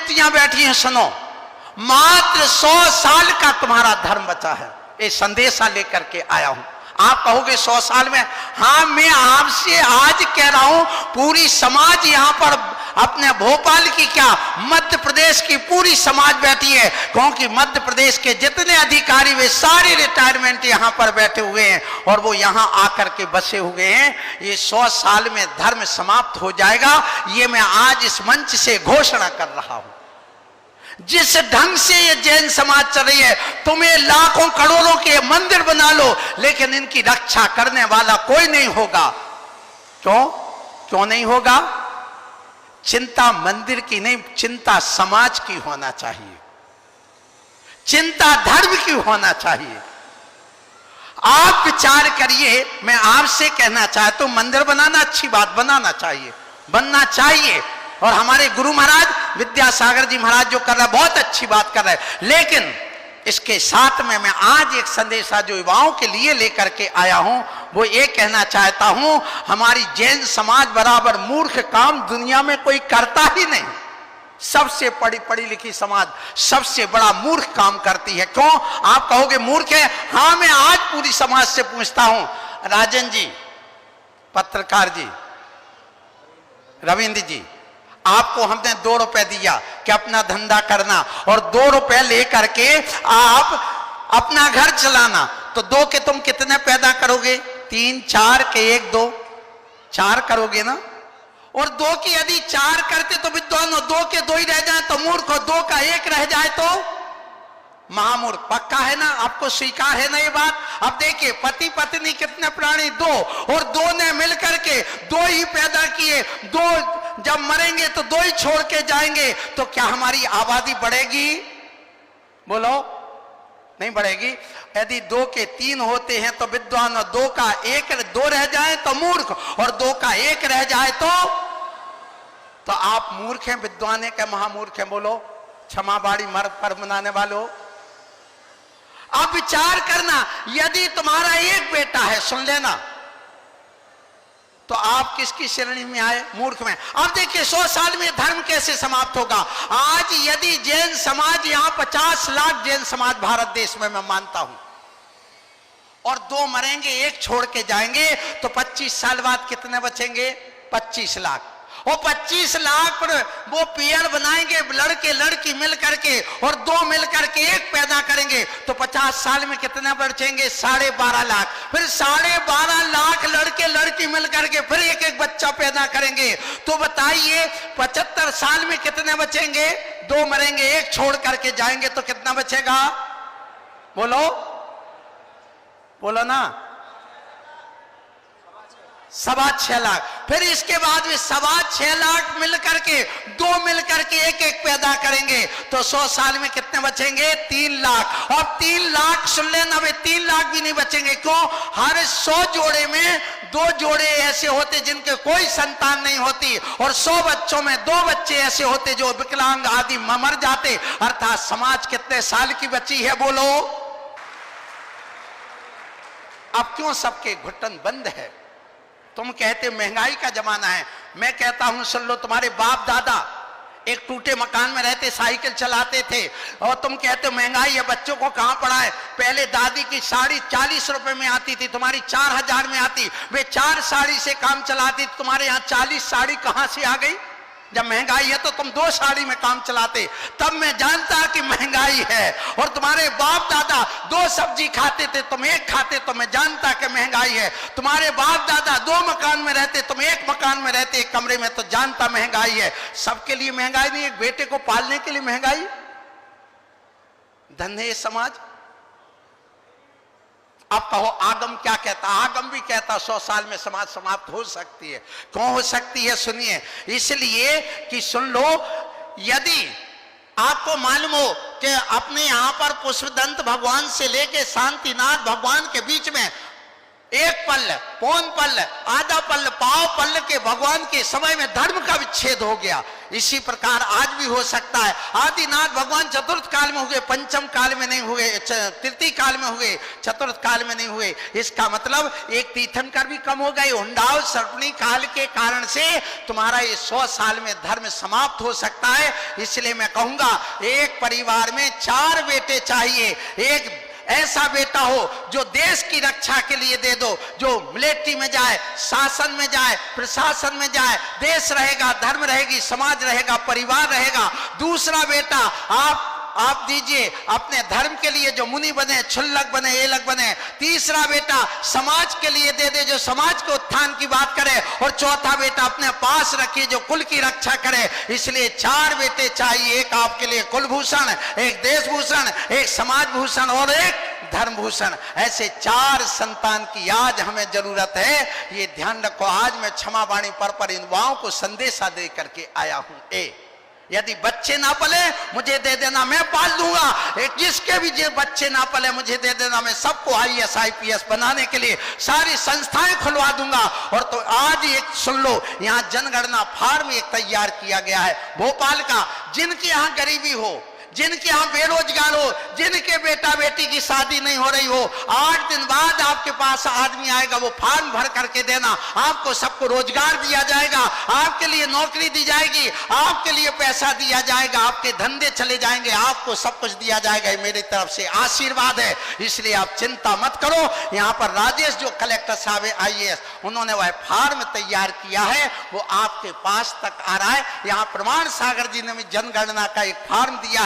युक्तियां बैठी हैं, सुनो। मात्र 100 साल का तुम्हारा धर्म बचा है, ये संदेशा लेकर के आया हूं। आप कहोगे 100 साल में? हाँ, मैं आपसे आज कह रहा हूं, पूरी समाज यहां पर, अपने भोपाल की क्या, मध्य प्रदेश की पूरी समाज बैठी है, क्योंकि मध्य प्रदेश के जितने अधिकारी वे सारे रिटायरमेंट यहां पर बैठे हुए हैं और वो यहां आकर के बसे हुए हैं। ये 100 साल में धर्म समाप्त हो जाएगा, ये मैं आज इस मंच से घोषणा कर रहा हूं। जिस ढंग से ये जैन समाज चल रही है, तुम्हें लाखों करोड़ों के मंदिर बना लो, लेकिन इनकी रक्षा करने वाला कोई नहीं होगा। क्यों नहीं होगा? चिंता मंदिर की नहीं, चिंता समाज की होना चाहिए, चिंता धर्म की होना चाहिए। आप विचार करिए, मैं आपसे कहना चाहता हूं, मंदिर बनाना अच्छी बात, बनाना चाहिए, बनना चाहिए, और हमारे गुरु महाराज विद्यासागर जी महाराज जो कर रहे हैं बहुत अच्छी बात कर रहे हैं। लेकिन इसके साथ में मैं आज एक संदेशा जो युवाओं के लिए लेकर के आया हूं, वो ये कहना चाहता हूं, हमारी जैन समाज बराबर मूर्ख काम दुनिया में कोई करता ही नहीं। सबसे पढ़ी लिखी समाज सबसे बड़ा मूर्ख काम करती है। क्यों? आप कहोगे मूर्ख है। हाँ, मैं आज पूरी समाज से पूछता हूं, राजन जी, पत्रकार जी, रविंद्र जी, आपको हमने 2 रुपए दिया कि अपना धंधा करना, और 2 रुपए लेकर के आप अपना घर चलाना, तो 2 के तुम कितने पैदा करोगे? 3, 4 के 1, 2, 4 करोगे ना। और 2 की यदि 4 करते तो विद्वान, 2 के 2 ही रह जाए तो मूर्ख, और 2 का 1 रह जाए तो महामूर्ख। पक्का है ना? आपको स्वीकार है ना ये बात? अब देखिए, पति पत्नी कितने प्राणी? 2, और 2 ने मिलकर के 2 ही पैदा किए, 2 जब मरेंगे तो 2 ही छोड़ के जाएंगे, तो क्या हमारी आबादी बढ़ेगी? बोलो, नहीं बढ़ेगी। यदि 2 के 3 होते हैं तो विद्वान, और 2 का 1, 2 रह जाए तो मूर्ख, और 2 का 1 रह जाए तो आप मूर्ख हैं, विद्वान है क्या महामूर्ख हैं? बोलो, क्षमा बाड़ी मर्द पर मनाने वालों। अब विचार करना, यदि तुम्हारा 1 बेटा है, सुन लेना, तो आप किसकी श्रेणी में आए? मूर्ख में। अब देखिए, 100 साल में धर्म कैसे समाप्त होगा? आज यदि जैन समाज, यहां 50 लाख जैन समाज भारत देश में मैं मानता हूं, और 2 मरेंगे, 1 छोड़ के जाएंगे, तो 25 साल बाद कितने बचेंगे? 25 लाख। और 25 लाख पर वो पेयर बनाएंगे, लड़के लड़की मिल करके, और 2 मिल करके 1 पैदा करेंगे, तो 50 साल में कितने बचेंगे? 12.5 लाख। फिर 12.5 लाख लड़के लड़की मिल करके फिर 1 बच्चा पैदा करेंगे, तो बताइए 75 साल में कितने बचेंगे? 2 मरेंगे, 1 छोड़ करके जाएंगे, तो कितना बचेगा? बोलो, बोलो ना। 6.25 लाख। फिर इसके बाद भी 6.25 लाख मिल करके 2 मिल करके 1 पैदा करेंगे, तो 100 साल में कितने बचेंगे? 3 लाख। और 3 लाख सुन लेना, वे 3 लाख भी नहीं बचेंगे। क्यों? हर 100 जोड़े में 2 जोड़े ऐसे होते जिनके कोई संतान नहीं होती, और 100 बच्चों में 2 बच्चे ऐसे होते जो विकलांग आदि मर जाते। अर्थात समाज कितने साल की बची है? बोलो। अब क्यों सबके घुटन बंद है? तुम कहते महंगाई का जमाना है, मैं कहता हूं सुन लो, तुम्हारे बाप दादा एक टूटे मकान में रहते, साइकिल चलाते थे, और तुम कहते महंगाई है, बच्चों को कहां पढ़ाए? पहले दादी की साड़ी 40 रुपए में आती थी, तुम्हारी 4000 में आती, वे 4 साड़ी से काम चलाती, तुम्हारे यहां 40 साड़ी कहां से आ गई? जब महंगाई है तो तुम 2 साड़ी में काम चलाते, तब मैं जानता कि महंगाई है। और तुम्हारे बाप दादा 2 सब्जी खाते थे, तुम 1 खाते, तो मैं जानता कि महंगाई है। तुम्हारे बाप दादा 2 मकान में रहते, तुम 1 मकान में रहते, 1 कमरे में, तो जानता महंगाई है। सबके लिए महंगाई नहीं, एक बेटे को पालने के लिए महंगाई। धन्य समाज। अब कहो आगम क्या कहता? आगम भी कहता 100 साल में समाज समाप्त हो सकती है। क्यों हो सकती है? सुनिए, इसलिए कि सुन लो, यदि आपको मालूम हो कि अपने यहां पर पुष्पदंत भगवान से लेके शांतिनाथ भगवान के बीच में एक पल, पौन पल, आधा पल, पाव पल के भगवान के समय में धर्म का विच्छेद हो गया। इसी प्रकार आज भी हो सकता है। आदिनाथ भगवान चतुर्थ काल में हुए, पंचम काल में नहीं हुए, तृतीय काल में हुए, चतुर्थ काल में नहीं हुए। इसका मतलब एक तीर्थंकर भी कम हो गए। हुंडाव सर्पणी काल के कारण से तुम्हारा ये 100 साल में धर्म समाप्त हो सकता है। इसलिए मैं कहूंगा एक परिवार में 4 बेटे चाहिए। एक ऐसा बेटा हो जो देश की रक्षा के लिए दे दो, जो मिलिट्री में जाए, शासन में जाए, प्रशासन में जाए, देश रहेगा, धर्म रहेगी, समाज रहेगा, परिवार रहेगा। दूसरा बेटा आप दीजिए अपने धर्म के लिए जो मुनि बने, क्षुल्लक बने, एलक बने। तीसरा बेटा समाज के लिए दे दे, जो समाज के उत्थान की बात करे। और चौथा बेटा अपने पास रखिए, जो कुल की रक्षा करे। इसलिए 4 बेटे चाहिए। एक आपके लिए कुलभूषण, एक देशभूषण, एक समाज भूषण और एक धर्म भूषण। ऐसे 4 संतान की आज हमें जरूरत है। ये ध्यान रखो। आज मैं क्षमा वाणी पर इन युवाओं को संदेशा दे करके आया हूं। यदि बच्चे ना पले मुझे दे देना, मैं पाल दूंगा। एक जिसके भी जो बच्चे ना पले मुझे दे देना, मैं सबको IAS IPS बनाने के लिए सारी संस्थाएं खुलवा दूंगा। और तो आज एक सुन लो, यहाँ जनगणना फार्म एक तैयार किया गया है भोपाल का। जिनके यहाँ गरीबी हो, जिनके यहाँ बेरोजगार हो, जिनके बेटा बेटी की शादी नहीं हो रही हो, 8 दिन बाद आपके पास आदमी आएगा, वो फॉर्म भर करके देना। आपको सबको रोजगार दिया जाएगा, आपके लिए नौकरी दी जाएगी, आपके लिए पैसा दिया जाएगा, आपके धंधे चले जाएंगे, आपको सब कुछ दिया जाएगा। मेरी तरफ से आशीर्वाद है। इसलिए आप चिंता मत करो। यहाँ पर राजेश जो कलेक्टर साहब है IAS, उन्होंने वह फॉर्म तैयार किया है, वो आपके पास तक आ रहा है। यहाँ प्रमाण सागर जी ने भी जनगणना का एक फॉर्म दिया।